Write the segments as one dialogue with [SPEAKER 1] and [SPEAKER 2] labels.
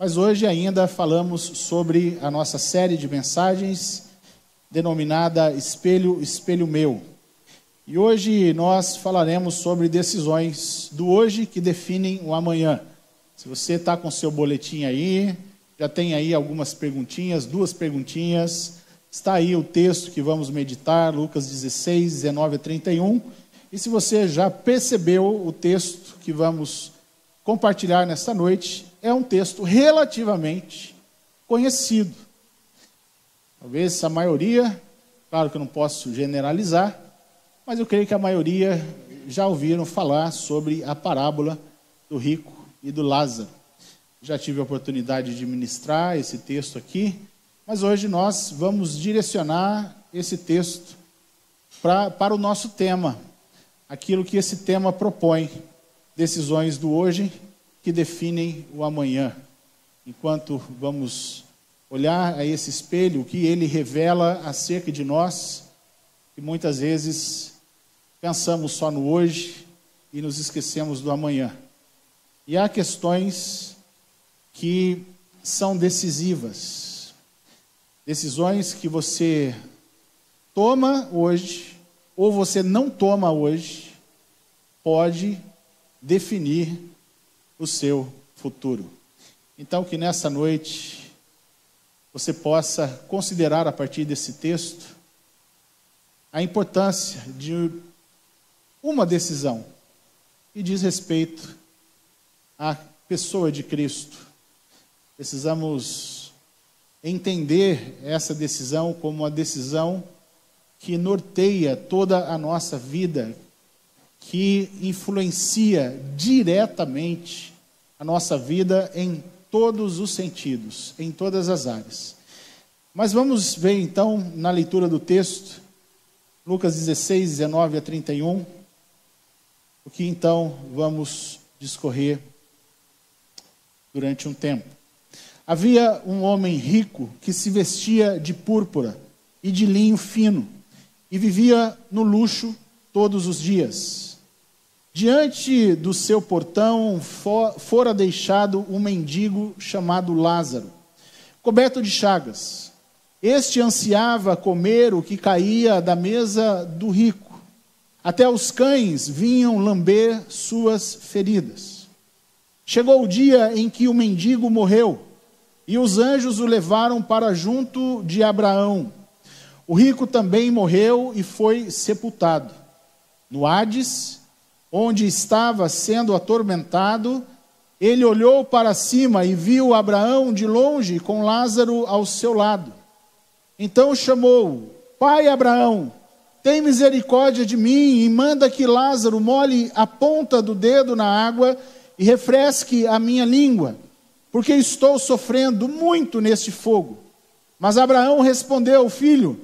[SPEAKER 1] Mas hoje ainda falamos sobre a nossa série de mensagens denominada Espelho, Espelho Meu. E hoje nós falaremos sobre decisões do hoje que definem o amanhã. Se você está com seu boletim aí, já tem aí algumas perguntinhas, 2 perguntinhas. Está aí o texto que vamos meditar, Lucas 16, 19 a 31. E se você já percebeu o texto que vamos compartilhar nesta noite, é um texto relativamente conhecido. Talvez a maioria, claro que eu não posso generalizar, mas eu creio que a maioria já ouviram falar sobre a parábola do rico e do Lázaro. Já tive a oportunidade de ministrar esse texto aqui, mas hoje nós vamos direcionar esse texto para o nosso tema, aquilo que esse tema propõe, decisões do hoje que definem o amanhã. Enquanto vamos olhar a esse espelho, o que ele revela acerca de nós, e muitas vezes pensamos só no hoje e nos esquecemos do amanhã. E há questões que são decisivas, decisões que você toma hoje, ou você não toma hoje, pode definir o seu futuro. Então, que nessa noite você possa considerar a partir desse texto a importância de uma decisão que diz respeito à pessoa de Cristo. Precisamos entender essa decisão como uma decisão que norteia toda a nossa vida, que influencia diretamente a nossa vida em todos os sentidos, em todas as áreas. Mas vamos ver então na leitura do texto, Lucas 16, 19 a 31, o que então vamos discorrer durante um tempo. Havia um homem rico que se vestia de púrpura e de linho fino e vivia no luxo todos os dias. Diante do seu portão fora deixado um mendigo chamado Lázaro, coberto de chagas. Este ansiava comer o que caía da mesa do rico. Até os cães vinham lamber suas feridas. Chegou o dia em que o mendigo morreu, e os anjos o levaram para junto de Abraão. O rico também morreu e foi sepultado. No Hades, onde estava sendo atormentado, ele olhou para cima e viu Abraão de longe com Lázaro ao seu lado. Então chamou: Pai Abraão, tem misericórdia de mim e manda que Lázaro molhe a ponta do dedo na água e refresque a minha língua, porque estou sofrendo muito neste fogo. Mas Abraão respondeu: Filho,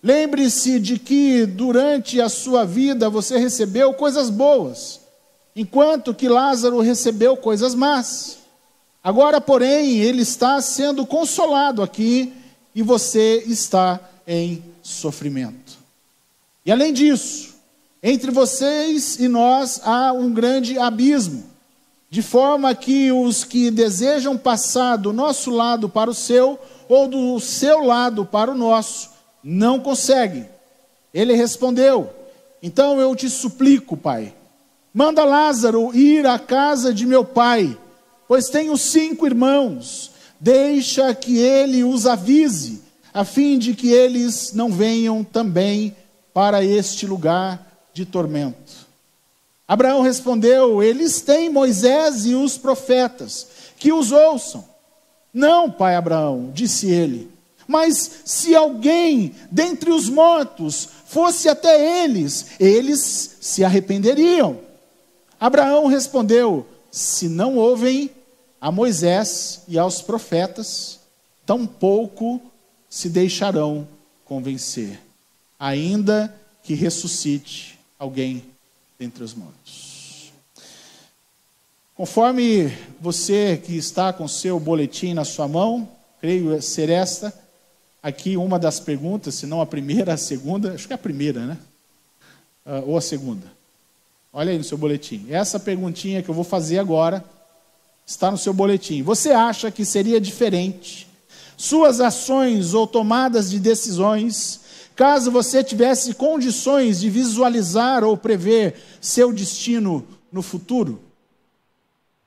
[SPEAKER 1] lembre-se de que durante a sua vida você recebeu coisas boas, enquanto que Lázaro recebeu coisas más. Agora, porém, ele está sendo consolado aqui e você está em sofrimento. E além disso, entre vocês e nós há um grande abismo, de forma que os que desejam passar do nosso lado para o seu, ou do seu lado para o nosso, não conseguem. Ele respondeu: Então eu te suplico, Pai, manda Lázaro ir à casa de meu pai, pois tenho 5 irmãos. Deixa que ele os avise, a fim de que eles não venham também para este lugar de tormento. Abraão respondeu: Eles têm Moisés e os profetas, que os ouçam. Não, pai Abraão, disse ele, mas se alguém dentre os mortos fosse até eles, eles se arrependeriam. Abraão respondeu: Se não ouvem a Moisés e aos profetas, tampouco se deixarão convencer, ainda que ressuscite alguém dentre os mortos. Conforme você que está com seu boletim na sua mão, creio ser esta aqui uma das perguntas, se não a primeira, a segunda, acho que é a primeira, né? Ou a segunda. Olha aí no seu boletim. Essa perguntinha que eu vou fazer agora Está no seu boletim. Você acha que seria diferente suas ações ou tomadas de decisões caso você tivesse condições de visualizar ou prever seu destino no futuro?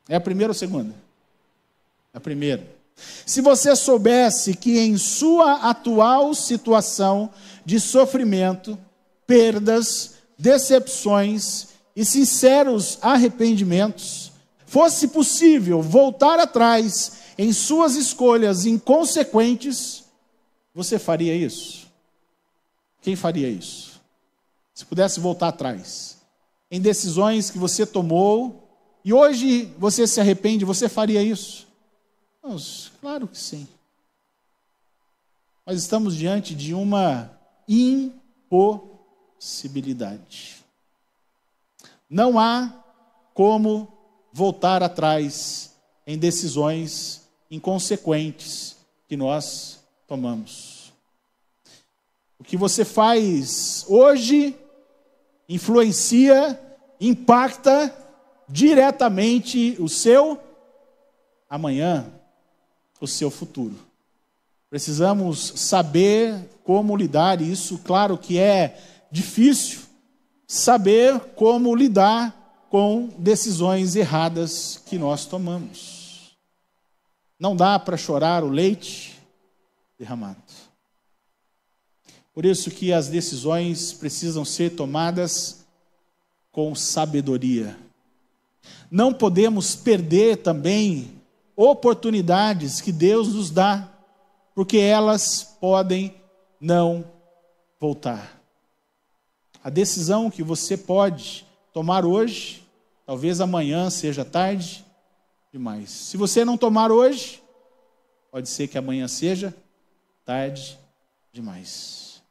[SPEAKER 1] É a primeira ou a segunda? A primeira. Se você soubesse que em sua atual situação de sofrimento, perdas, decepções e sinceros arrependimentos, fosse possível voltar atrás em suas escolhas inconsequentes, você faria isso? Quem faria isso? Se pudesse voltar atrás em decisões que você tomou e hoje você se arrepende, você faria isso? Claro que sim. Mas estamos diante de uma impossibilidade. Não há como voltar atrás em decisões inconsequentes que nós tomamos. O que você faz hoje influencia, impacta diretamente o seu amanhã, o seu futuro. Precisamos saber como lidar isso. Claro que é difícil saber como lidar com decisões erradas que nós tomamos. Não dá para chorar o leite derramado. Por isso que as decisões precisam ser tomadas com sabedoria. Não podemos perder também oportunidades que Deus nos dá, porque elas podem não voltar. A decisão que você pode tomar hoje, talvez amanhã seja tarde demais. Se você não tomar hoje, pode ser que amanhã seja tarde demais.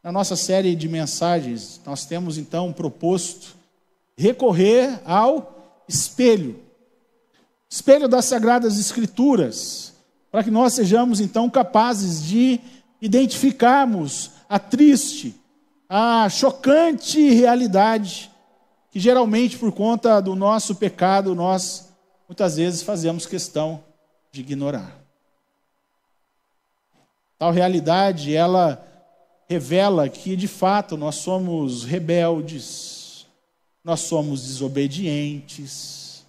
[SPEAKER 1] Na nossa série de mensagens, nós temos então proposto recorrer ao espelho das Sagradas Escrituras, para que nós sejamos então capazes de identificarmos a triste, a chocante realidade que geralmente por conta do nosso pecado nós muitas vezes fazemos questão de ignorar. Tal realidade, ela revela que de fato nós somos rebeldes, nós somos desobedientes,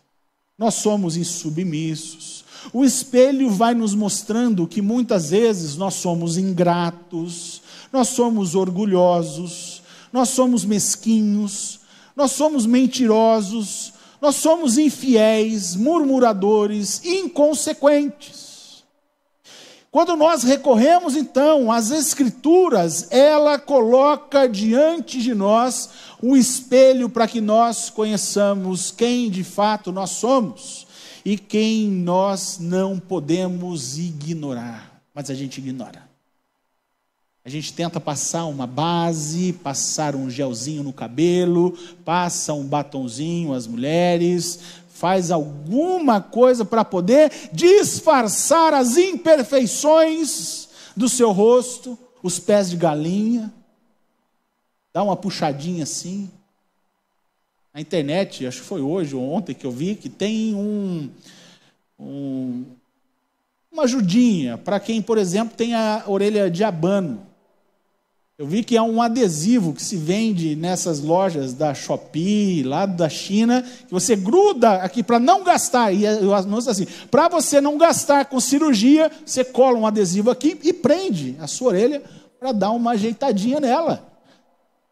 [SPEAKER 1] nós somos insubmissos. O espelho vai nos mostrando que muitas vezes nós somos ingratos, nós somos orgulhosos, nós somos mesquinhos, nós somos mentirosos, nós somos infiéis, murmuradores, inconsequentes. Quando nós recorremos então às Escrituras, ela coloca diante de nós um espelho para que nós conheçamos quem de fato nós somos e quem nós não podemos ignorar, mas a gente ignora. A gente tenta passar uma base, passar um gelzinho no cabelo, passa um batonzinho às mulheres, faz alguma coisa para poder disfarçar as imperfeições do seu rosto, os pés de galinha, dá uma puxadinha assim. Na internet, acho que foi hoje ou ontem que eu vi, que tem uma ajudinha para quem, por exemplo, tem a orelha de abano. Eu vi que há um adesivo que se vende nessas lojas da Shopee, lá da China, que você gruda aqui para não gastar, e o anúncio assim, para você não gastar com cirurgia, você cola um adesivo aqui e prende a sua orelha para dar uma ajeitadinha nela.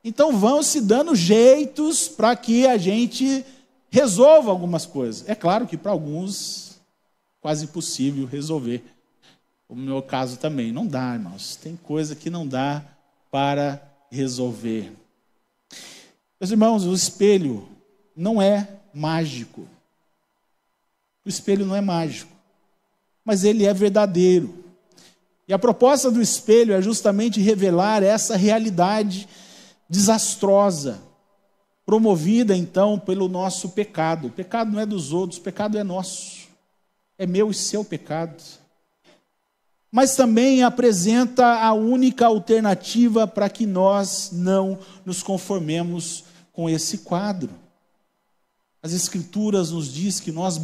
[SPEAKER 1] Então vão se dando jeitos para que a gente resolva algumas coisas. É claro que para alguns quase impossível resolver. O meu caso também, não dá, irmãos, tem coisa que não dá para resolver. Meus irmãos, o espelho não é mágico. O espelho não é mágico, mas ele é verdadeiro. E a proposta do espelho é justamente revelar essa realidade desastrosa, promovida então pelo nosso pecado. O pecado não é dos outros, o pecado é nosso. É meu e seu pecado. Mas também apresenta a única alternativa para que nós não nos conformemos com esse quadro. As Escrituras nos diz que nós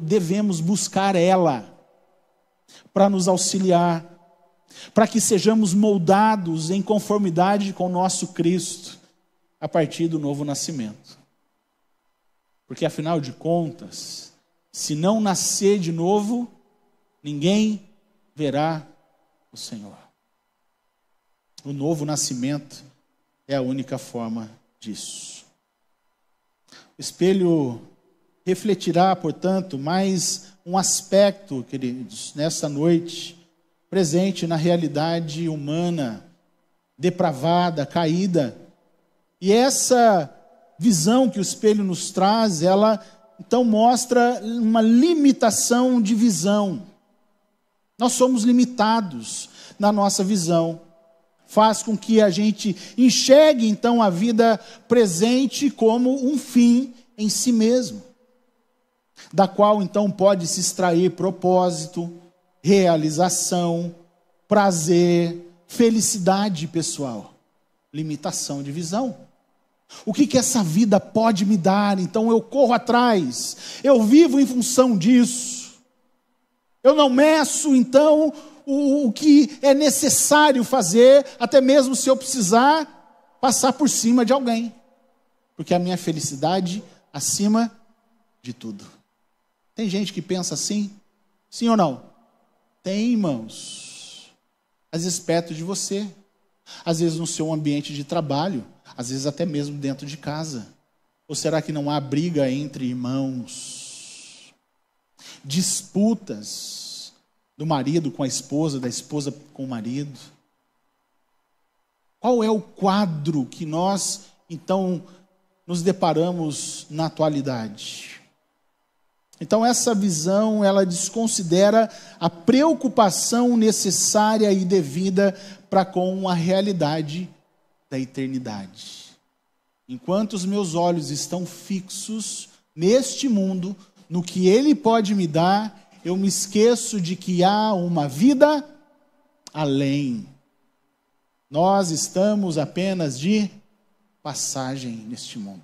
[SPEAKER 1] devemos buscar ela para nos auxiliar, para que sejamos moldados em conformidade com o nosso Cristo a partir do novo nascimento. Porque afinal de contas, se não nascer de novo, ninguém verá o Senhor. O novo nascimento é a única forma disso. O espelho refletirá, portanto, mais um aspecto, queridos, nessa noite, presente na realidade humana, depravada, caída. E essa visão que o espelho nos traz, ela então mostra uma limitação de visão. Nós somos limitados na nossa visão. Faz com que a gente enxergue então a vida presente como um fim em si mesmo, da qual então pode se extrair propósito, realização, prazer, felicidade pessoal. Limitação de visão. O que essa vida pode me dar? Então eu corro atrás, eu vivo em função disso. Eu não meço então o que é necessário fazer, até mesmo se eu precisar passar por cima de alguém. Porque a minha felicidade acima de tudo. Tem gente que pensa assim? Sim ou não? Tem, irmãos. Às vezes perto de você. Às vezes no seu ambiente de trabalho. Às vezes até mesmo dentro de casa. Ou será que não há briga entre irmãos? Disputas do marido com a esposa, da esposa com o marido. Qual é o quadro que nós, então, nos deparamos na atualidade? Então essa visão, ela desconsidera a preocupação necessária e devida para com a realidade da eternidade. Enquanto os meus olhos estão fixos neste mundo, no que ele pode me dar, eu me esqueço de que há uma vida além. Nós estamos apenas de passagem neste mundo.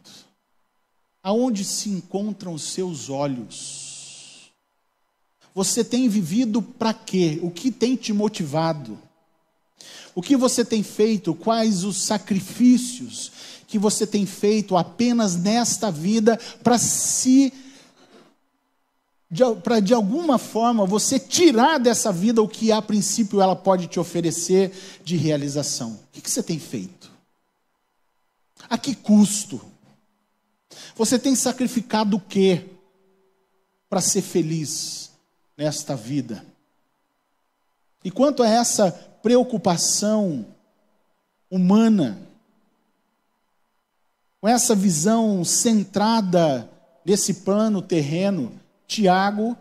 [SPEAKER 1] Aonde se encontram os seus olhos? Você tem vivido para quê? O que tem te motivado? O que você tem feito? Quais os sacrifícios que você tem feito apenas nesta vida para de alguma forma você tirar dessa vida o que a princípio ela pode te oferecer de realização? O que você tem feito? A que custo? Você tem sacrificado o quê para ser feliz nesta vida? E quanto a essa preocupação humana, com essa visão centrada nesse plano terreno, Tiago,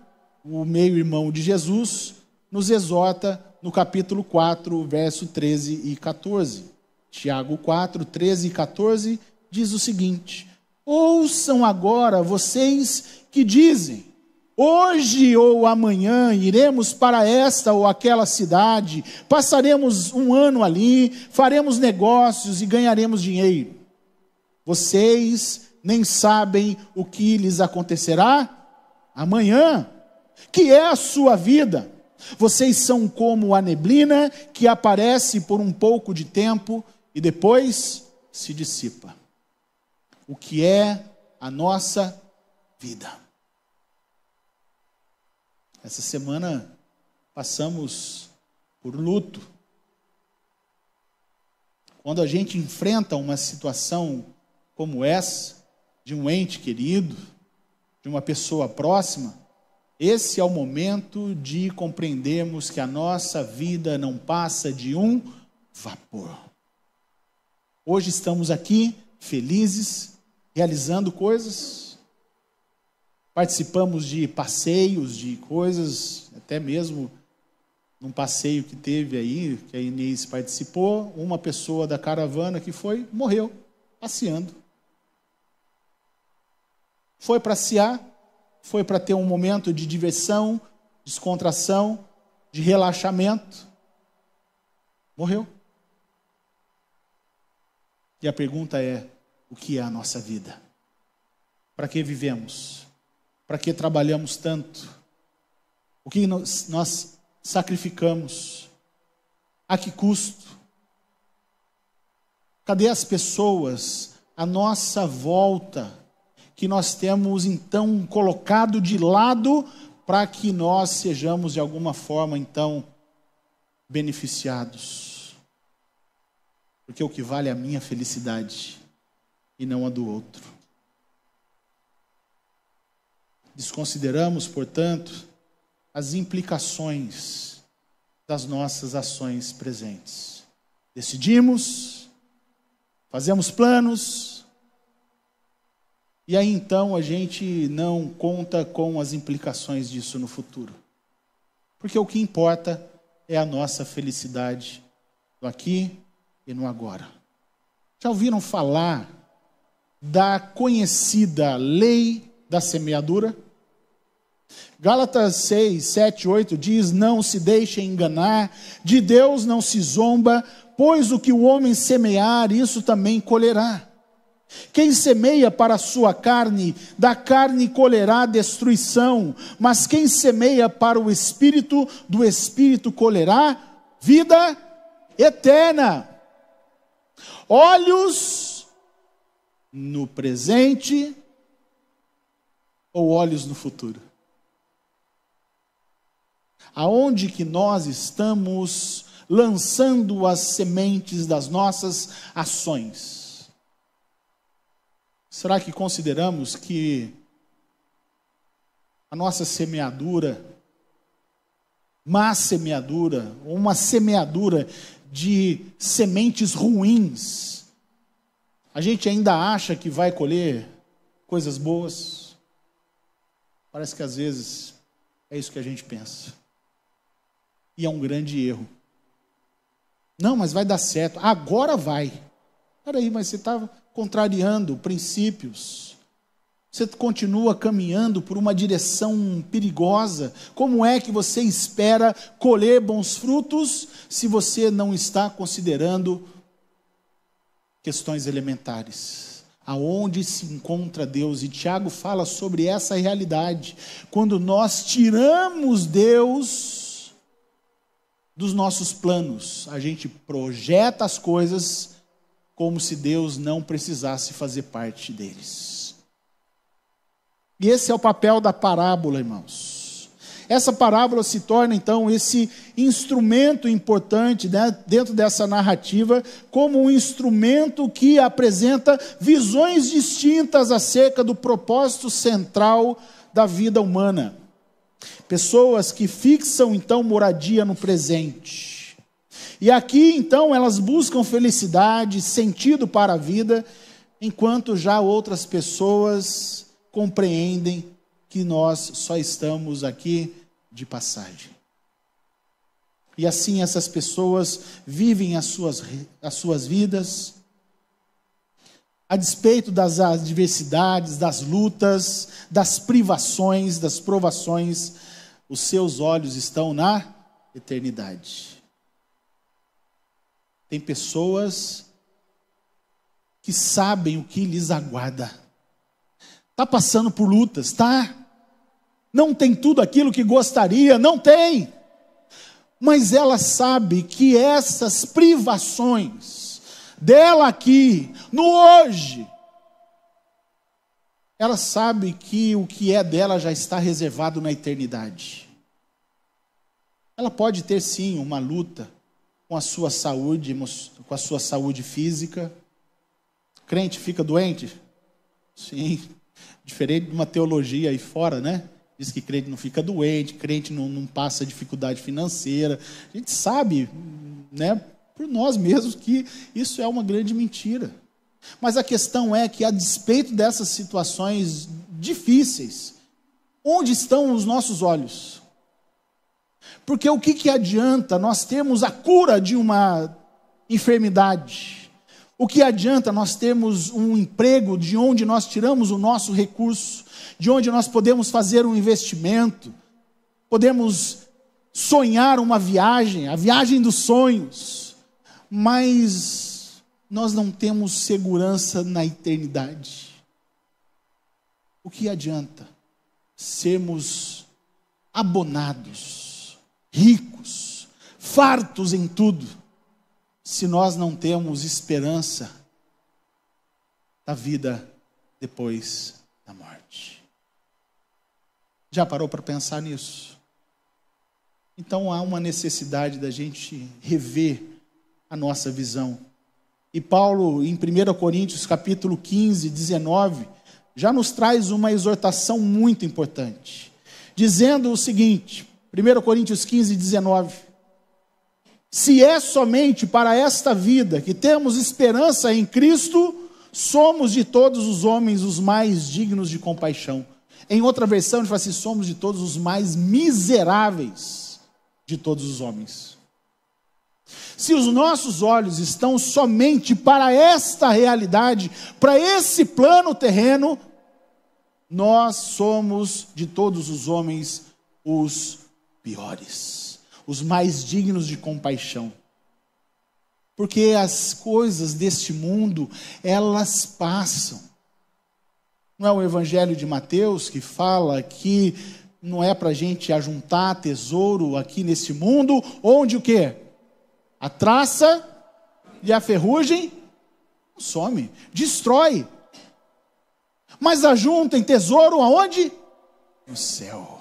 [SPEAKER 1] o meio-irmão de Jesus, nos exorta no capítulo 4, verso 13 e 14. Tiago 4, 13 e 14 diz o seguinte: ouçam agora vocês que dizem, hoje ou amanhã iremos para esta ou aquela cidade, passaremos um ano ali, faremos negócios e ganharemos dinheiro. Vocês nem sabem o que lhes acontecerá amanhã, que é a sua vida. Vocês são como a neblina que aparece por um pouco de tempo e depois se dissipa. O que é a nossa vida? Essa semana passamos por luto. Quando a gente enfrenta uma situação como essa, de um ente querido, de uma pessoa próxima, esse é o momento de compreendermos que a nossa vida não passa de um vapor. Hoje estamos aqui, felizes, realizando coisas, participamos de passeios, de coisas, até mesmo num passeio que teve aí, que a Inês participou, uma pessoa da caravana que morreu, passeando. Foi passear, foi para ter um momento de diversão, descontração, de relaxamento. Morreu. E a pergunta é, o que é a nossa vida? Para que vivemos? Para que trabalhamos tanto? O que nós sacrificamos? A que custo? Cadê as pessoas à nossa volta que nós temos então colocado de lado para que nós sejamos de alguma forma então beneficiados? Porque o que vale é a minha felicidade e não a do outro. Desconsideramos, portanto, as implicações das nossas ações presentes. Decidimos, fazemos planos, e aí então a gente não conta com as implicações disso no futuro. Porque o que importa é a nossa felicidade no aqui e no agora. Já ouviram falar da conhecida lei da semeadura? Gálatas 6, 7, 8 diz: não se deixem enganar, de Deus não se zomba, pois o que o homem semear, isso também colherá. Quem semeia para a sua carne, da carne colherá destruição, mas quem semeia para o Espírito, do Espírito colherá vida eterna. Olhos no presente ou olhos no futuro? Aonde que nós estamos lançando as sementes das nossas ações? Será que consideramos que a nossa semeadura, má semeadura, ou uma semeadura de sementes ruins, a gente ainda acha que vai colher coisas boas? Parece que às vezes é isso que a gente pensa. E é um grande erro. Não, mas vai dar certo. Agora vai. Peraí, mas você está contrariando princípios. Você continua caminhando por uma direção perigosa. Como é que você espera colher bons frutos se você não está considerando questões elementares? Aonde se encontra Deus? E Tiago fala sobre essa realidade. Quando nós tiramos Deus dos nossos planos, a gente projeta as coisas como se Deus não precisasse fazer parte deles. E esse é o papel da parábola, irmãos. Essa parábola se torna então esse instrumento importante, né, dentro dessa narrativa, como um instrumento que apresenta visões distintas acerca do propósito central da vida humana. Pessoas que fixam então moradia no presente. E aqui então elas buscam felicidade, sentido para a vida, enquanto já outras pessoas compreendem que nós só estamos aqui de passagem. E assim essas pessoas vivem as suas vidas, a despeito das adversidades, das lutas, das privações, das provações, os seus olhos estão na eternidade. Tem pessoas que sabem o que lhes aguarda. Está passando por lutas, tá? Não tem tudo aquilo que gostaria, não tem. Mas ela sabe que essas privações dela aqui, no hoje, ela sabe que o que é dela já está reservado na eternidade. Ela pode ter sim uma luta com a sua saúde, com a sua saúde física. Crente fica doente? Sim, diferente de uma teologia aí fora, né? Diz que crente não fica doente, crente não passa dificuldade financeira. A gente sabe, né, por nós mesmos, que isso é uma grande mentira. Mas a questão é que, a despeito dessas situações difíceis, onde estão os nossos olhos? Porque o que adianta nós termos a cura de uma enfermidade? O que adianta nós termos um emprego de onde nós tiramos o nosso recurso, de onde nós podemos fazer um investimento, podemos sonhar uma viagem, a viagem dos sonhos, mas nós não temos segurança na eternidade. o que adianta sermos abonados, ricos, fartos em tudo, se nós não temos esperança da vida depois da morte? Já parou para pensar nisso? Então há uma necessidade da gente rever a nossa visão. E Paulo, em 1 Coríntios capítulo 15, 19, já nos traz uma exortação muito importante, dizendo o seguinte, 1 Coríntios 15, 19, se é somente para esta vida que temos esperança em Cristo, somos de todos os homens os mais dignos de compaixão. Em outra versão ele fala assim, somos de todos os mais miseráveis de todos os homens. Se os nossos olhos estão somente para esta realidade, para esse plano terreno, nós somos de todos os homens os piores, os mais dignos de compaixão. Porque as coisas deste mundo, elas passam. Não é o Evangelho de Mateus que fala que não é para a gente ajuntar tesouro aqui nesse mundo, onde o quê? A traça e a ferrugem some, destrói. Mas ajuntem tesouro aonde? No céu.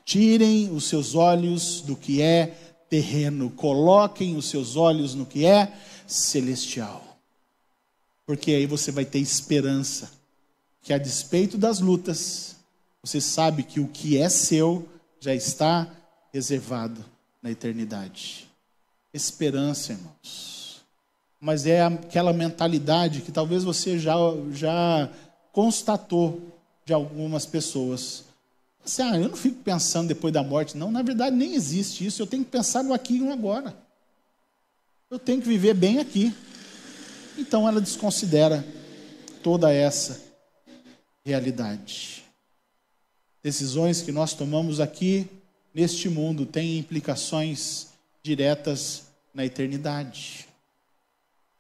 [SPEAKER 1] Tirem os seus olhos do que é terreno, coloquem os seus olhos no que é celestial. Porque aí você vai ter esperança, que a despeito das lutas, você sabe que o que é seu já está reservado na eternidade. Esperança, irmãos. Mas é aquela mentalidade que talvez você já constatou de algumas pessoas. Assim, eu não fico pensando depois da morte. Não, na verdade nem existe isso. Eu tenho que pensar no aqui e no agora. Eu tenho que viver bem aqui. Então ela desconsidera toda essa realidade. Decisões que nós tomamos aqui neste mundo têm implicações diretas na eternidade.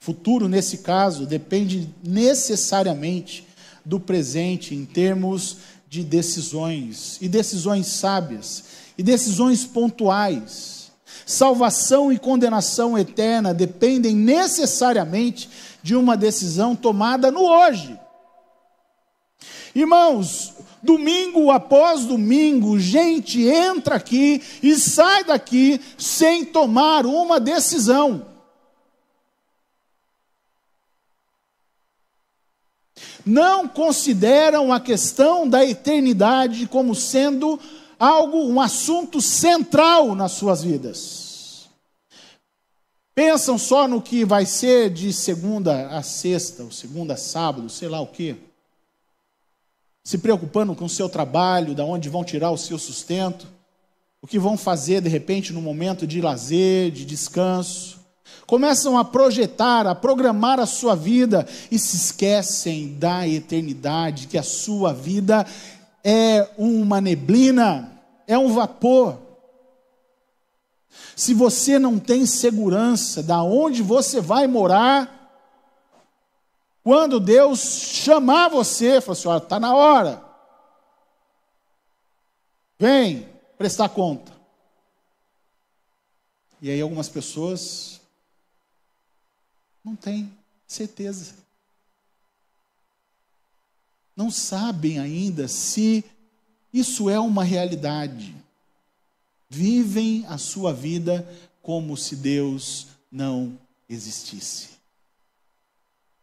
[SPEAKER 1] Futuro, nesse caso, depende necessariamente do presente em termos de decisões, e decisões sábias, e decisões pontuais. Salvação e condenação eterna dependem necessariamente de uma decisão tomada no hoje. Irmãos, domingo após domingo, gente entra aqui e sai daqui sem tomar uma decisão. Não consideram a questão da eternidade como sendo algo, um assunto central nas suas vidas. Pensam só no que vai ser de segunda a sexta, ou segunda a sábado, sei lá o quê. Se preocupando com o seu trabalho, de onde vão tirar o seu sustento, o que vão fazer de repente no momento de lazer, de descanso. Começam a projetar, a programar a sua vida e se esquecem da eternidade, que a sua vida é uma neblina, é um vapor. Se você não tem segurança de onde você vai morar, quando Deus chamar você, falar assim, olha, está na hora. Vem prestar conta. E aí algumas pessoas não têm certeza. Não sabem ainda se isso é uma realidade. Vivem a sua vida como se Deus não existisse.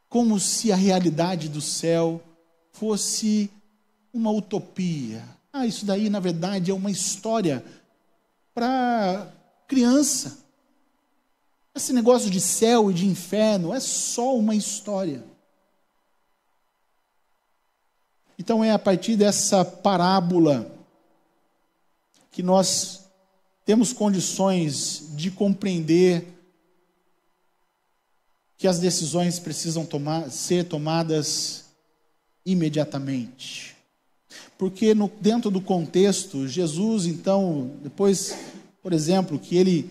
[SPEAKER 1] Como se a realidade do céu fosse uma utopia. Isso daí, na verdade, é uma história para criança. Esse negócio de céu e de inferno é só uma história. Então é a partir dessa parábola que nós temos condições de compreender que as decisões precisam ser tomadas imediatamente. Porque dentro do contexto, Jesus, então, depois, por exemplo, que ele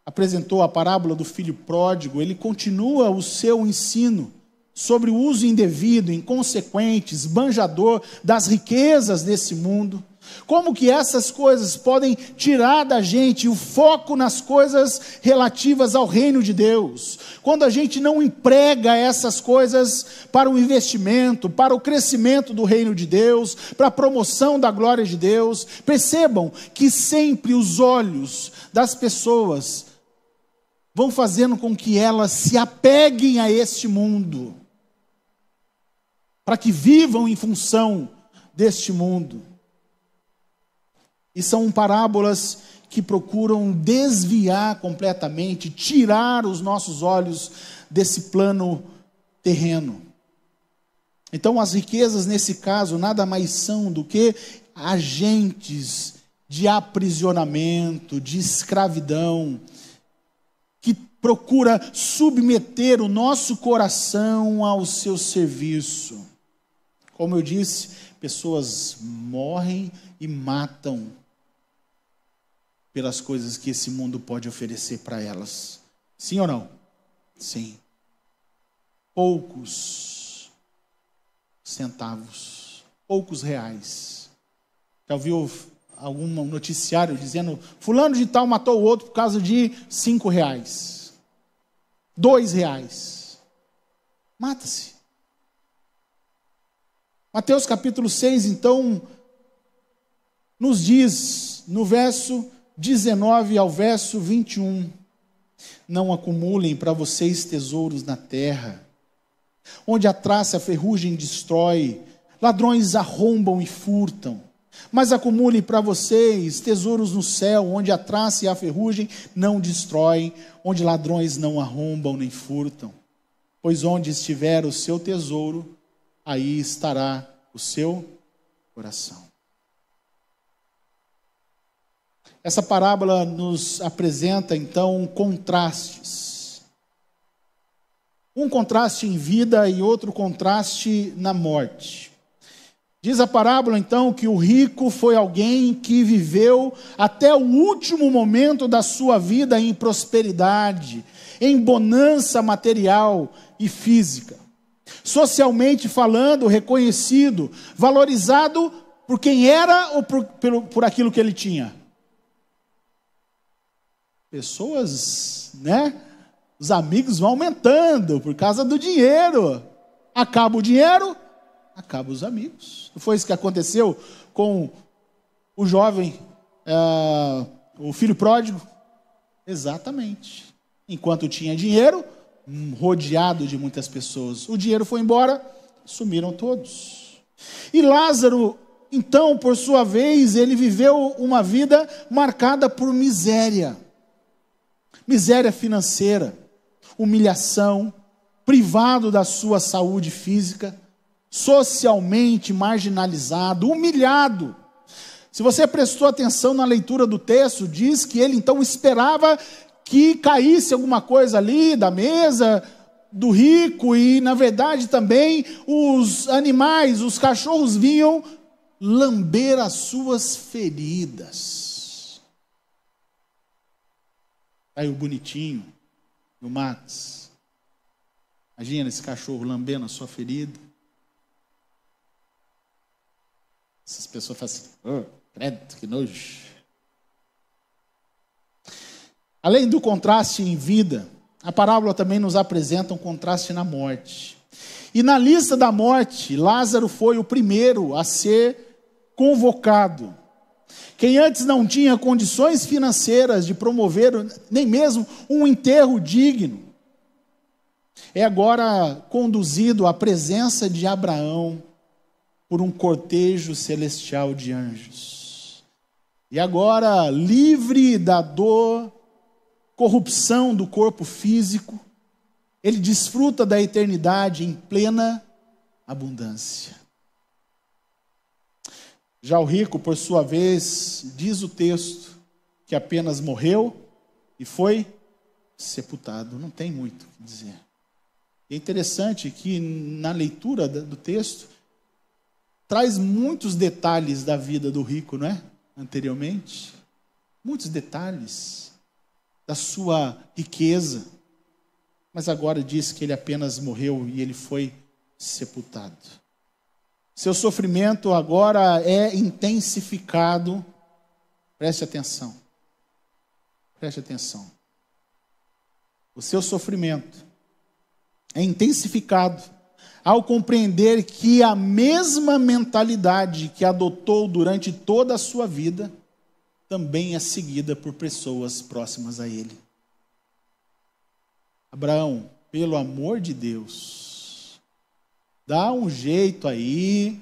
[SPEAKER 1] apresentou a parábola do filho pródigo, ele continua o seu ensino sobre o uso indevido, inconsequente, esbanjador das riquezas desse mundo. Como que essas coisas podem tirar da gente o foco nas coisas relativas ao reino de Deus? Quando a gente não emprega essas coisas para o investimento, para o crescimento do reino de Deus, para a promoção da glória de Deus. Percebam que sempre os olhos das pessoas vão fazendo com que elas se apeguem a este mundo, para que vivam em função deste mundo. E são parábolas que procuram desviar completamente, tirar os nossos olhos desse plano terreno. Então, as riquezas, nesse caso, nada mais são do que agentes de aprisionamento, de escravidão, que procura submeter o nosso coração ao seu serviço. Como eu disse, pessoas morrem e matam pelas coisas que esse mundo pode oferecer para elas. Sim ou não? Sim. Poucos centavos, poucos reais. Já ouviu algum noticiário dizendo, fulano de tal matou o outro por causa de R$5, R$2? Mata-se. Mateus capítulo 6, então, nos diz, no verso 19 ao verso 21, não acumulem para vocês tesouros na terra, onde a traça e a ferrugem destrói, ladrões arrombam e furtam, mas acumulem para vocês tesouros no céu, onde a traça e a ferrugem não destroem, onde ladrões não arrombam nem furtam, pois onde estiver o seu tesouro, aí estará o seu coração. Essa parábola nos apresenta, então, contrastes. Um contraste em vida e outro contraste na morte. Diz a parábola, então, que o rico foi alguém que viveu até o último momento da sua vida em prosperidade, em bonança material e física. Socialmente falando, reconhecido, valorizado por quem era ou por aquilo que ele tinha. Pessoas, né? Os amigos vão aumentando por causa do dinheiro. Acaba o dinheiro, acaba os amigos. Não foi isso que aconteceu com o jovem, o filho pródigo? Exatamente. Enquanto tinha dinheiro, rodeado de muitas pessoas. O dinheiro foi embora, sumiram todos. E Lázaro, então, por sua vez, ele viveu uma vida marcada por miséria. Miséria financeira, humilhação, privado da sua saúde física, socialmente marginalizado, humilhado. Se você prestou atenção na leitura do texto, diz que ele então esperava que caísse alguma coisa ali da mesa do rico e, na verdade, também os animais, os cachorros vinham lamber as suas feridas. Aí o bonitinho, o Max. Imagina esse cachorro lambendo a sua ferida. Essas pessoas falam assim, oh, credo, que nojo. Além do contraste em vida, a parábola também nos apresenta um contraste na morte. E na lista da morte, Lázaro foi o primeiro a ser convocado. Quem antes não tinha condições financeiras de promover nem mesmo um enterro digno, é agora conduzido à presença de Abraão por um cortejo celestial de anjos. E agora, livre da dor, corrupção do corpo físico, ele desfruta da eternidade em plena abundância. Já o rico, por sua vez, diz o texto que apenas morreu e foi sepultado. Não tem muito o que dizer. É interessante que na leitura do texto traz muitos detalhes da vida do rico, não é? Anteriormente, muitos detalhes da sua riqueza. mas agora diz que ele apenas morreu e ele foi sepultado. Seu sofrimento agora é intensificado. Preste atenção. Preste atenção. O seu sofrimento é intensificado ao compreender que a mesma mentalidade que adotou durante toda a sua vida também é seguida por pessoas próximas a ele. Abraão, pelo amor de Deus, dá um jeito aí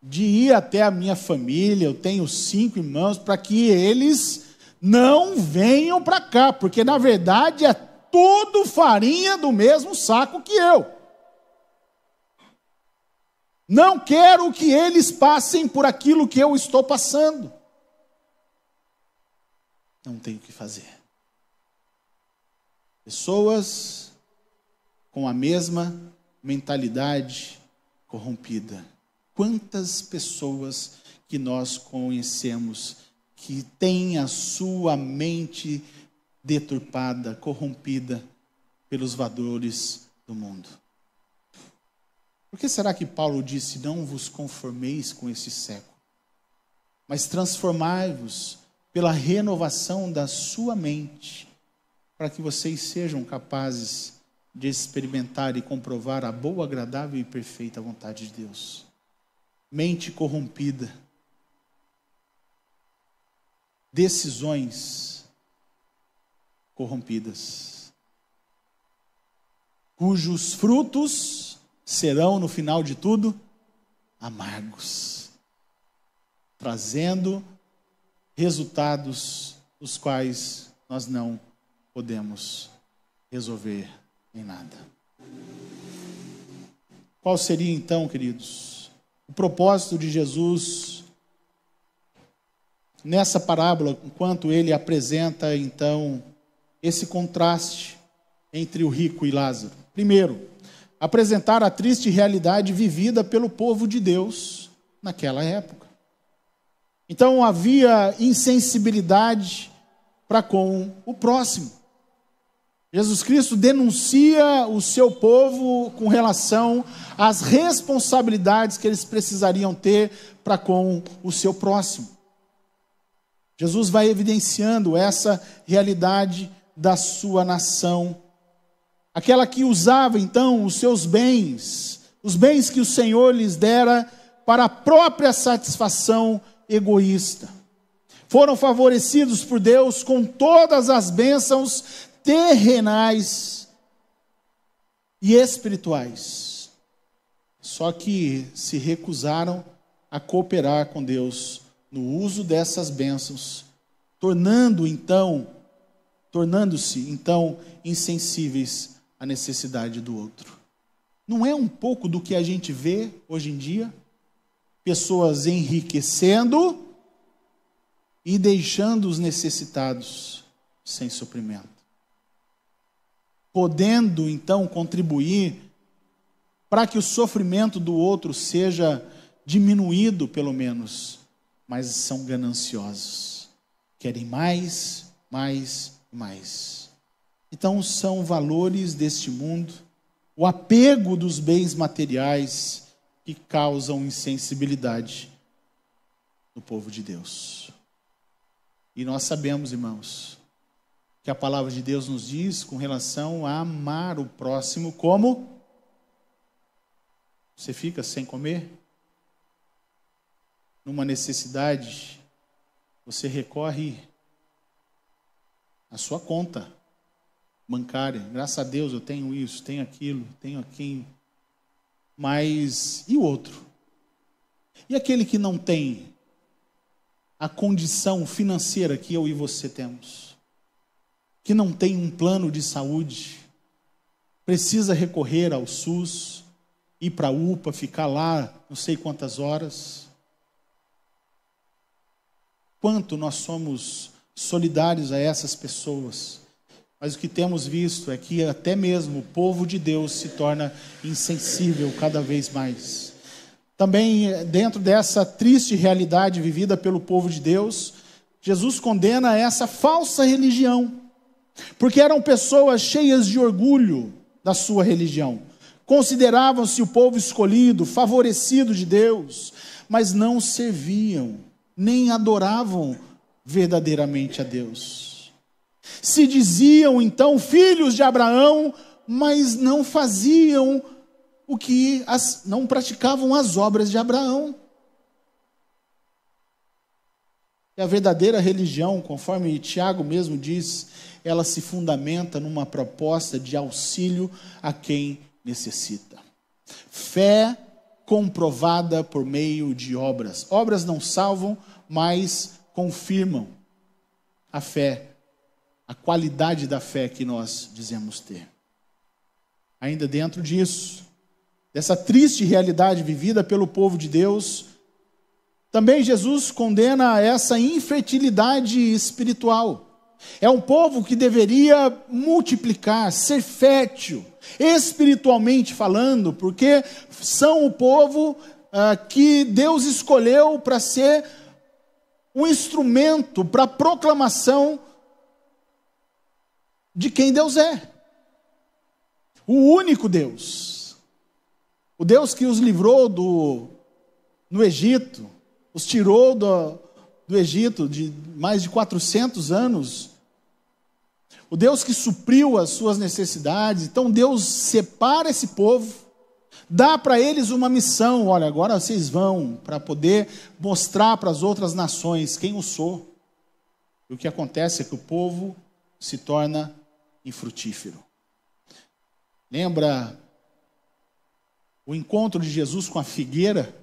[SPEAKER 1] de ir até a minha família, eu tenho 5 irmãos, para que eles não venham para cá, porque na verdade é tudo farinha do mesmo saco que eu. Não quero que eles passem por aquilo que eu estou passando. Não tenho o que fazer. Pessoas com a mesma mentalidade corrompida. Quantas pessoas que nós conhecemos que têm a sua mente deturpada, corrompida pelos valores do mundo? Por que será que Paulo disse, não vos conformeis com esse século, mas transformai-vos pela renovação da sua mente, para que vocês sejam capazes de experimentar e comprovar a boa, agradável e perfeita vontade de Deus. Mente corrompida, decisões corrompidas, cujos frutos serão, no final de tudo, amargos, trazendo resultados os quais nós não podemos resolver em nada. Qual seria então, queridos, o propósito de Jesus nessa parábola, enquanto ele apresenta então esse contraste entre o rico e Lázaro? Primeiro, apresentar a triste realidade vivida pelo povo de Deus naquela época. Então havia insensibilidade para com o próximo. Jesus Cristo denuncia o seu povo com relação às responsabilidades que eles precisariam ter para com o seu próximo. Jesus vai evidenciando essa realidade da sua nação. Aquela que usava então os seus bens, os bens que o Senhor lhes dera para a própria satisfação egoísta. Foram favorecidos por Deus com todas as bênçãos terrenais e espirituais. Só que se recusaram a cooperar com Deus no uso dessas bênçãos, tornando-se então insensíveis à necessidade do outro. Não é um pouco do que a gente vê hoje em dia? Pessoas enriquecendo e deixando os necessitados sem suprimento. Podendo, então, contribuir para que o sofrimento do outro seja diminuído, pelo menos, mas são gananciosos. Querem mais, mais, mais. Então, são valores deste mundo, o apego dos bens materiais que causam insensibilidade no povo de Deus. E nós sabemos, irmãos, que a palavra de Deus nos diz com relação a amar o próximo como? Você fica sem comer? Numa necessidade, você recorre à sua conta bancária. Graças a Deus eu tenho isso, tenho aquilo, tenho aquilo. Mas e o outro? E aquele que não tem a condição financeira que eu e você temos? Que não tem um plano de saúde, precisa recorrer ao SUS, ir para a UPA, ficar lá não sei quantas horas. Quanto nós somos solidários a essas pessoas. Mas o que temos visto é que até mesmo o povo de Deus se torna insensível cada vez mais. Também dentro dessa triste realidade vivida pelo povo de Deus, Jesus condena essa falsa religião. porque eram pessoas cheias de orgulho da sua religião. Consideravam-se o povo escolhido, favorecido de Deus, mas não serviam, nem adoravam verdadeiramente a Deus. Se diziam então filhos de Abraão, mas não faziam não praticavam as obras de Abraão. E a verdadeira religião, conforme Tiago mesmo diz, ela se fundamenta numa proposta de auxílio a quem necessita. Fé comprovada por meio de obras. Obras não salvam, mas confirmam a fé, a qualidade da fé que nós dizemos ter. Ainda dentro disso, dessa triste realidade vivida pelo povo de Deus, também Jesus condena essa infertilidade espiritual. É um povo que deveria multiplicar, ser fértil, espiritualmente falando, porque são o povo que Deus escolheu para ser um instrumento para a proclamação de quem Deus é. O único Deus. O Deus que os livrou no Egito, os tirou do Egito de mais de 400 anos. O Deus que supriu as suas necessidades. Então Deus separa esse povo, dá para eles uma missão. Olha, agora vocês vão para poder mostrar para as outras nações quem eu sou. E o que acontece é que o povo se torna infrutífero. Lembra o encontro de Jesus com a figueira?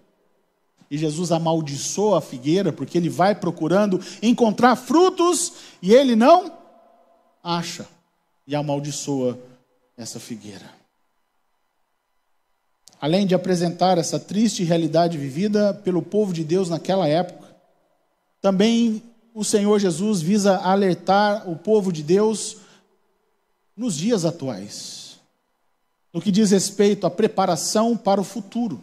[SPEAKER 1] E Jesus amaldiçoa a figueira, porque ele vai procurando encontrar frutos, e ele não acha, e amaldiçoa essa figueira. Além de apresentar essa triste realidade vivida pelo povo de Deus naquela época, também o Senhor Jesus visa alertar o povo de Deus nos dias atuais, no que diz respeito à preparação para o futuro.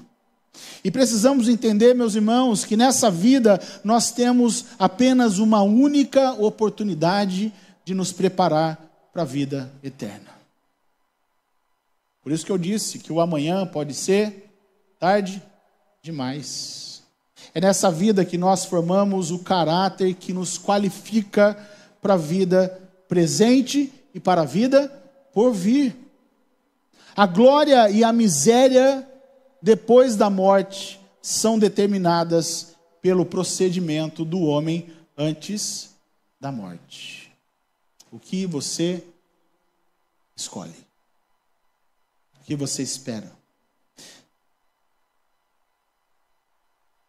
[SPEAKER 1] E precisamos entender, meus irmãos, que nessa vida nós temos apenas uma única oportunidade de nos preparar para a vida eterna. Por isso que eu disse que o amanhã pode ser tarde demais. É nessa vida que nós formamos o caráter que nos qualifica para a vida presente e para a vida por vir. A glória e a miséria depois da morte são determinadas pelo procedimento do homem antes da morte. O que você escolhe? O que você espera?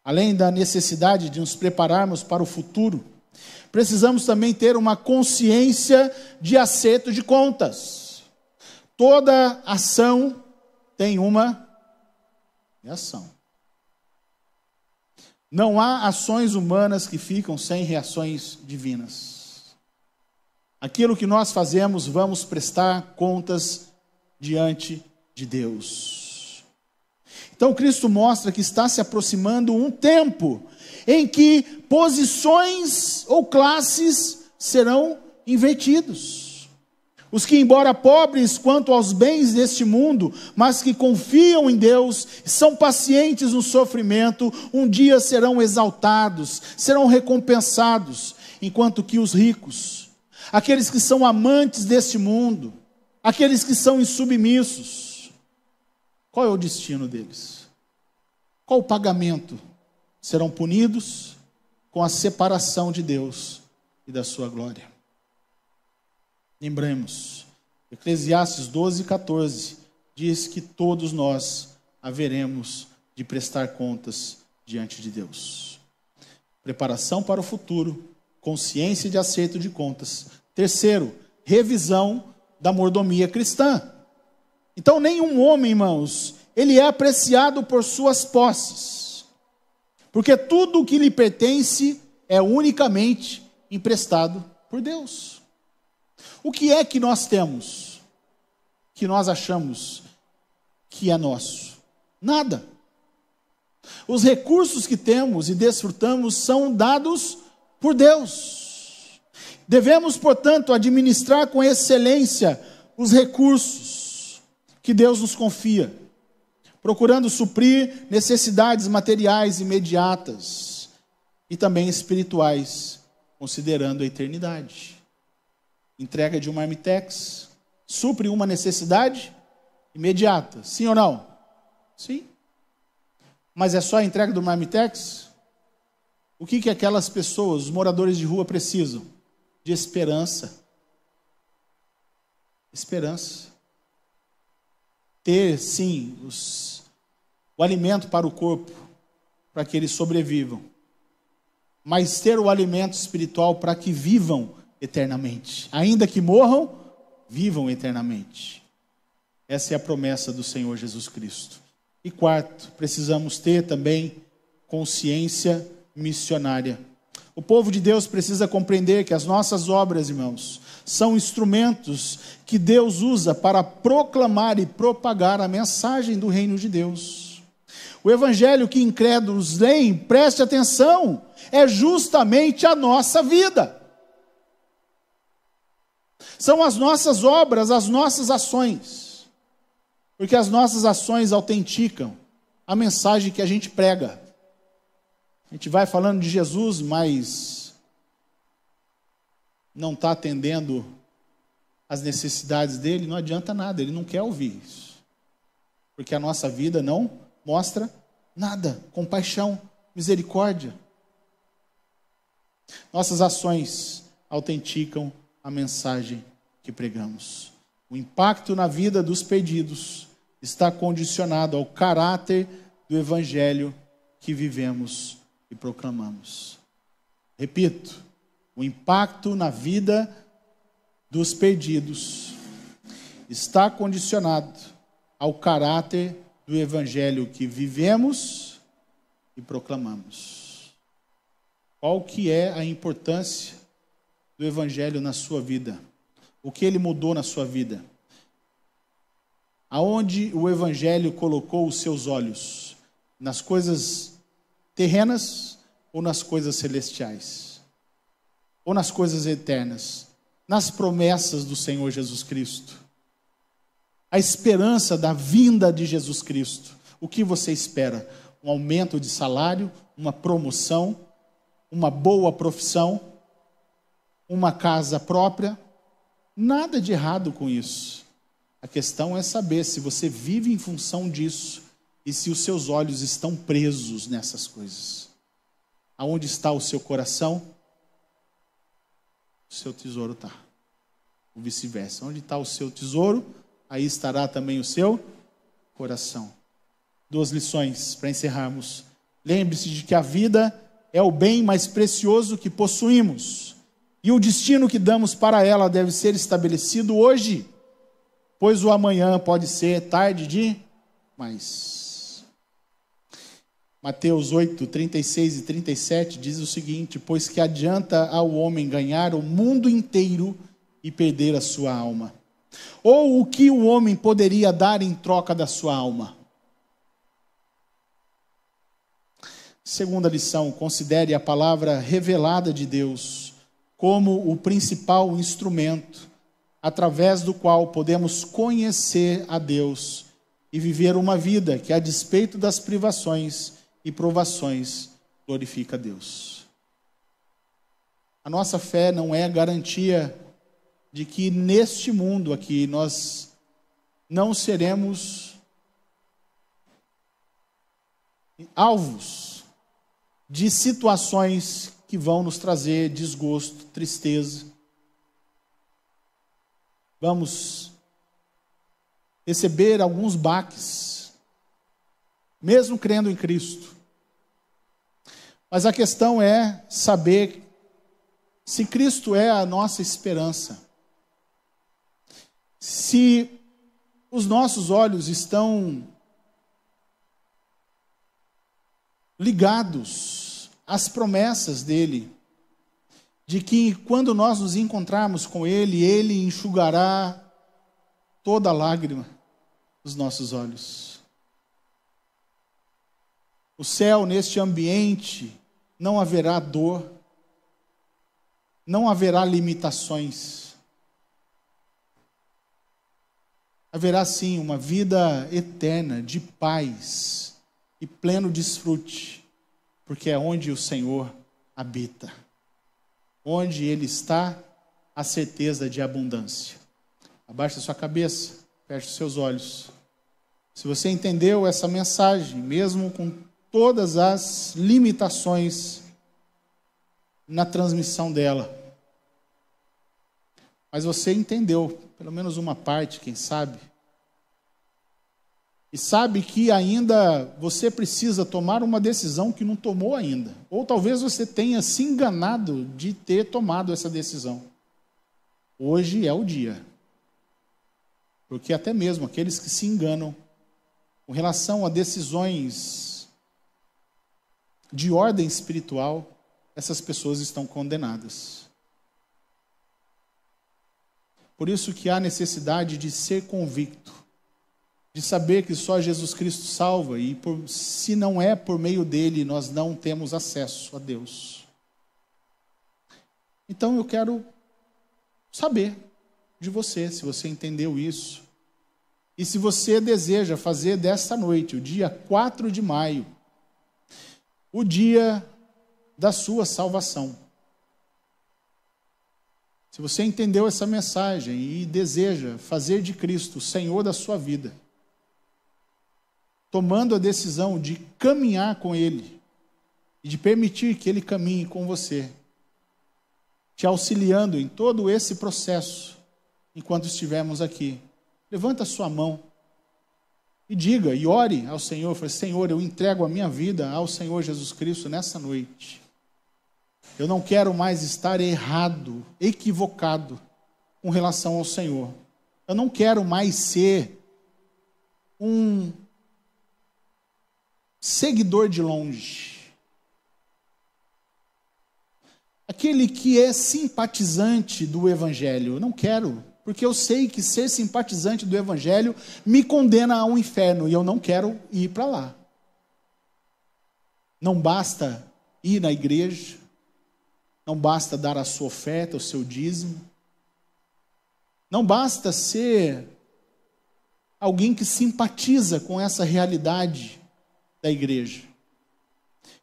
[SPEAKER 1] Além da necessidade de nos prepararmos para o futuro, precisamos também ter uma consciência de acerto de contas. Toda ação tem uma reação. Não há ações humanas que ficam sem reações divinas. Aquilo que nós fazemos, vamos prestar contas diante de Deus. Então Cristo mostra que está se aproximando um tempo em que posições ou classes serão invertidos. Os que, embora pobres quanto aos bens deste mundo, mas que confiam em Deus, são pacientes no sofrimento, um dia serão exaltados, serão recompensados, enquanto que os ricos, aqueles que são amantes deste mundo, aqueles que são insubmissos, qual é o destino deles? Qual o pagamento? Serão punidos com a separação de Deus e da sua glória. Lembremos, Eclesiastes 12:14 diz que todos nós haveremos de prestar contas diante de Deus. Preparação para o futuro, consciência de acerto de contas. Terceiro, revisão da mordomia cristã. Então, nenhum homem, irmãos, ele é apreciado por suas posses, porque tudo o que lhe pertence é unicamente emprestado por Deus. O que é que nós temos, que nós achamos que é nosso? Nada. Os recursos que temos e desfrutamos são dados por Deus. Devemos, portanto, administrar com excelência os recursos que Deus nos confia, procurando suprir necessidades materiais imediatas e também espirituais, considerando a eternidade. Entrega de um marmitex supre uma necessidade imediata, sim ou não? Sim. Mas é só a entrega do marmitex? O que aquelas pessoas, os moradores de rua, precisam? De esperança. Esperança. Ter, sim, o alimento para o corpo, para que eles sobrevivam. Mas ter o alimento espiritual para que vivam eternamente. Ainda que morram, vivam eternamente. Essa é a promessa do Senhor Jesus Cristo. E quarto, precisamos ter também consciência missionária. O povo de Deus precisa compreender que as nossas obras, irmãos, são instrumentos que Deus usa para proclamar e propagar a mensagem do reino de Deus. O evangelho que incrédulos leem, preste atenção, é justamente a nossa vida. São as nossas obras, as nossas ações. Porque as nossas ações autenticam a mensagem que a gente prega. A gente vai falando de Jesus, mas não está atendendo as necessidades dele, não adianta nada, ele não quer ouvir isso. Porque a nossa vida não mostra nada, compaixão, misericórdia. Nossas ações autenticam a mensagem que pregamos. O impacto na vida dos perdidos está condicionado ao caráter do evangelho que vivemos e proclamamos. Repito, o impacto na vida dos perdidos está condicionado ao caráter do evangelho que vivemos e proclamamos. Qual que é a importância do evangelho na sua vida? O que ele mudou na sua vida? Aonde o evangelho colocou os seus olhos? Nas coisas terrenas ou nas coisas celestiais? Ou nas coisas eternas? Nas promessas do Senhor Jesus Cristo? A esperança da vinda de Jesus Cristo. O que você espera? Um aumento de salário? Uma promoção? Uma boa profissão? Uma casa própria? Nada de errado com isso. A questão é saber se você vive em função disso e se os seus olhos estão presos nessas coisas. Aonde está o seu coração? O seu tesouro está. Ou vice-versa. Onde está o seu tesouro, aí estará também o seu coração. 2 lições para encerrarmos. Lembre-se de que a vida é o bem mais precioso que possuímos. E o destino que damos para ela deve ser estabelecido hoje, pois o amanhã pode ser tarde demais. Mateus 8, 36 e 37 diz o seguinte: pois que adianta ao homem ganhar o mundo inteiro e perder a sua alma? Ou o que o homem poderia dar em troca da sua alma? Segunda lição, considere a palavra revelada de Deus como o principal instrumento através do qual podemos conhecer a Deus e viver uma vida que, a despeito das privações e provações, glorifica a Deus. A nossa fé não é garantia de que neste mundo aqui nós não seremos alvos de situações que vão nos trazer desgosto, tristeza. Vamos receber alguns baques, mesmo crendo em Cristo. Mas a questão é saber se Cristo é a nossa esperança. Se os nossos olhos estão ligados às promessas dele, de que quando nós nos encontrarmos com ele, ele enxugará toda lágrima dos nossos olhos. O céu, neste ambiente, não haverá dor, não haverá limitações. Haverá sim uma vida eterna de paz e pleno desfrute, porque é onde o Senhor habita. Onde Ele está, a certeza de abundância. Abaixe a sua cabeça, feche os seus olhos. Se você entendeu essa mensagem, mesmo com todas as limitações na transmissão dela, mas você entendeu, pelo menos uma parte, quem sabe, e sabe que ainda você precisa tomar uma decisão que não tomou ainda, ou talvez você tenha se enganado de ter tomado essa decisão. Hoje é o dia, porque até mesmo aqueles que se enganam com relação a decisões de ordem espiritual, essas pessoas estão condenadas. Por isso que há necessidade de ser convicto, de saber que só Jesus Cristo salva, e se não é por meio dele, nós não temos acesso a Deus. Então eu quero saber de você, se você entendeu isso, e se você deseja fazer desta noite, o dia 4 de maio, o dia da sua salvação. Se você entendeu essa mensagem e deseja fazer de Cristo o Senhor da sua vida, tomando a decisão de caminhar com Ele e de permitir que Ele caminhe com você, te auxiliando em todo esse processo, enquanto estivermos aqui, levanta a sua mão e diga, e ore ao Senhor, fale, Senhor, eu entrego a minha vida ao Senhor Jesus Cristo nessa noite. Eu não quero mais estar errado, equivocado com relação ao Senhor. Eu não quero mais ser um seguidor de longe. Aquele que é simpatizante do Evangelho. Eu não quero, porque eu sei que ser simpatizante do Evangelho me condena ao inferno e eu não quero ir para lá. Não basta ir na igreja, não basta dar a sua oferta, o seu dízimo, não basta ser alguém que simpatiza com essa realidade da igreja.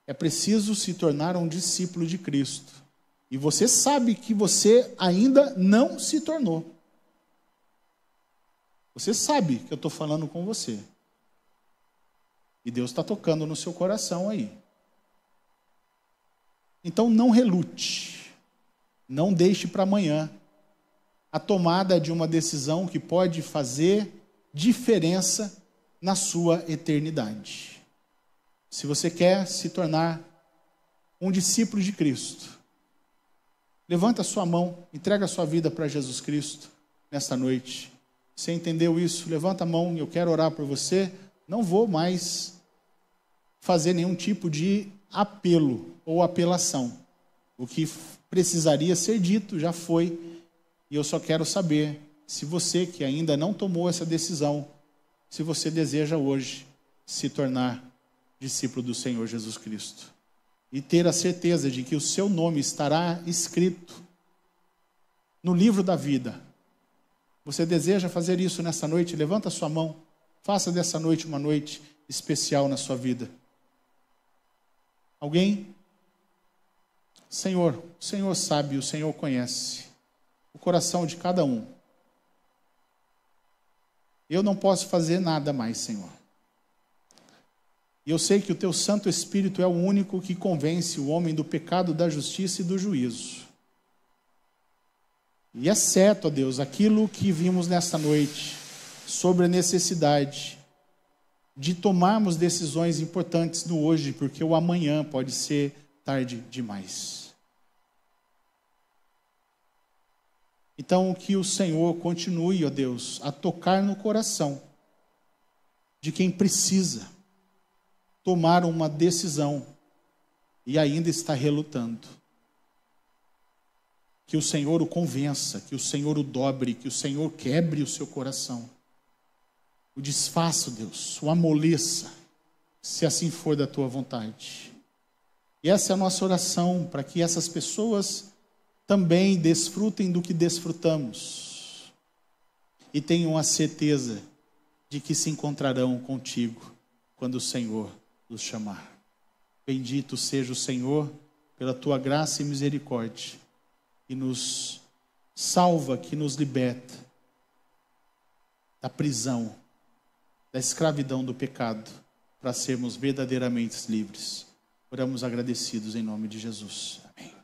[SPEAKER 1] É preciso se tornar um discípulo de Cristo. E você sabe que você ainda não se tornou. Você sabe que eu estou falando com você. E Deus está tocando no seu coração aí. Então não relute. Não deixe para amanhã a tomada de uma decisão que pode fazer diferença na sua eternidade. Se você quer se tornar um discípulo de Cristo, levanta a sua mão, entrega a sua vida para Jesus Cristo nesta noite. Você entendeu isso? Levanta a mão, eu quero orar por você. Não vou mais fazer nenhum tipo de apelo ou apelação. O que precisaria ser dito já foi, e eu só quero saber se você que ainda não tomou essa decisão, se você deseja hoje se tornar discípulo do Senhor Jesus Cristo e ter a certeza de que o seu nome estará escrito no livro da vida. Você deseja fazer isso nessa noite? Levanta a sua mão. Faça dessa noite uma noite especial na sua vida. Alguém? Senhor, o Senhor sabe, o Senhor conhece o coração de cada um. Eu não posso fazer nada mais, Senhor. E eu sei que o Teu Santo Espírito é o único que convence o homem do pecado, da justiça e do juízo. E é certo, ó Deus, aquilo que vimos nesta noite sobre a necessidade de tomarmos decisões importantes no hoje, porque o amanhã pode ser tarde demais. Então, que o Senhor continue, ó Deus, a tocar no coração de quem precisa tomar uma decisão e ainda está relutando. Que o Senhor o convença, que o Senhor o dobre, que o Senhor quebre o seu coração. O desfaça, Deus, o amoleça, se assim for da tua vontade. E essa é a nossa oração, para que essas pessoas também desfrutem do que desfrutamos e tenham a certeza de que se encontrarão contigo quando o Senhor os chamar. Bendito seja o Senhor pela tua graça e misericórdia, que nos salva, que nos liberta da prisão, da escravidão do pecado, para sermos verdadeiramente livres. Oramos agradecidos em nome de Jesus. Amém.